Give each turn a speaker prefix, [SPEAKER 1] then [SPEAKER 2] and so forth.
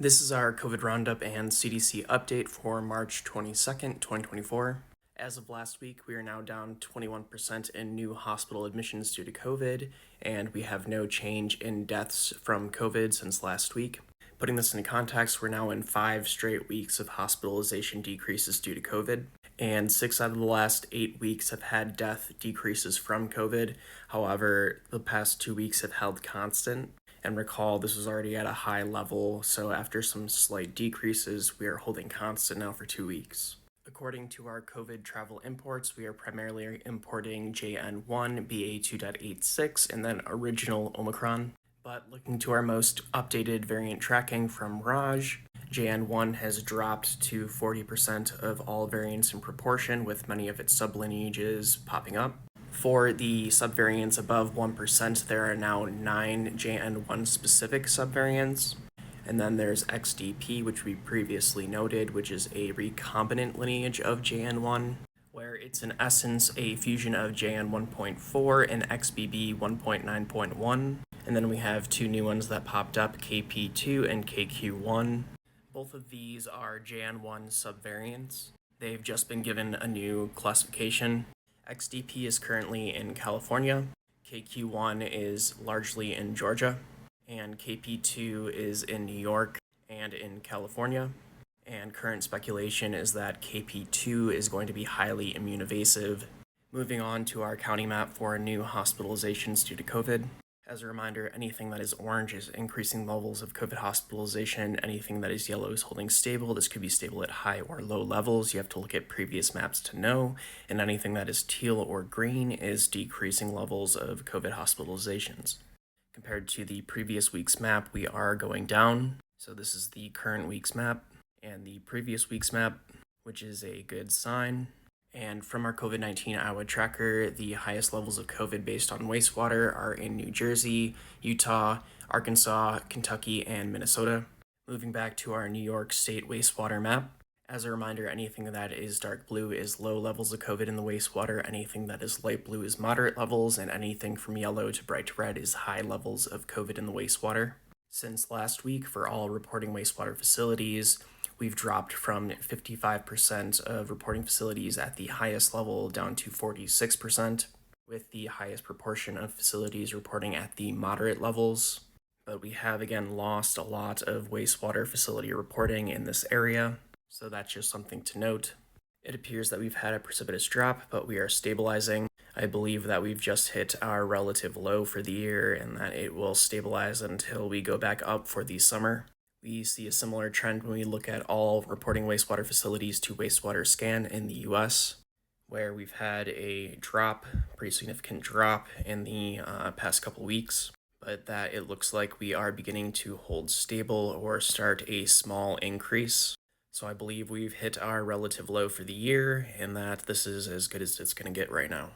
[SPEAKER 1] This is our COVID Roundup and CDC update for March 22nd, 2024. As of last week, we are now down 21% in new hospital admissions due to COVID, and we have no change in deaths from COVID since last week. Putting this into context, we're now in 5 straight weeks of hospitalization decreases due to COVID, and 6 out of the last 8 weeks have had death decreases from COVID. However, the past 2 weeks have held constant. And recall, this was already at a high level, so after some slight decreases, we are holding constant now for 2 weeks. According to our COVID travel imports, we are primarily importing JN1, BA2.86, and then original Omicron. But looking to our most updated variant tracking from Raj, JN1 has dropped to 40% of all variants in proportion, with many of its sublineages popping up. For the subvariants above 1%, there are now 9 JN1 specific subvariants. And then there's XDP, which we previously noted, which is a recombinant lineage of JN1, where it's in essence a fusion of JN 1.4 and XBB 1.9.1. And then we have 2 new ones that popped up, KP2 and KQ1. Both of these are JN1 subvariants. They've just been given a new classification. XDP is currently in California, KQ1 is largely in Georgia, and KP2 is in New York and in California. And current speculation is that KP2 is going to be highly immunoevasive. Moving on to our county map for new hospitalizations due to COVID. As a reminder, anything that is orange is increasing levels of COVID hospitalization. Anything that is yellow is holding stable. This could be stable at high or low levels. You have to look at previous maps to know. And anything that is teal or green is decreasing levels of COVID hospitalizations. Compared to the previous week's map, we are going down. So this is the current week's map and the previous week's map, which is a good sign. And from our COVID-19 Iowa tracker, the highest levels of COVID based on wastewater are in New Jersey, Utah, Arkansas, Kentucky, and Minnesota. Moving back to our New York State wastewater map, as a reminder, anything that is dark blue is low levels of COVID in the wastewater, anything that is light blue is moderate levels, and anything from yellow to bright red is high levels of COVID in the wastewater. Since last week, for all reporting wastewater facilities, we've dropped from 55% of reporting facilities at the highest level down to 46%, with the highest proportion of facilities reporting at the moderate levels. But we have again lost a lot of wastewater facility reporting in this area, so that's just something to note. It appears that we've had a precipitous drop, but we are stabilizing. I believe that we've just hit our relative low for the year and that it will stabilize until we go back up for the summer. We see a similar trend when we look at all reporting wastewater facilities to wastewater scan in the US, where we've had a drop, pretty significant drop in the past couple weeks, but that it looks like we are beginning to hold stable or start a small increase. So I believe we've hit our relative low for the year and that this is as good as it's going to get right now.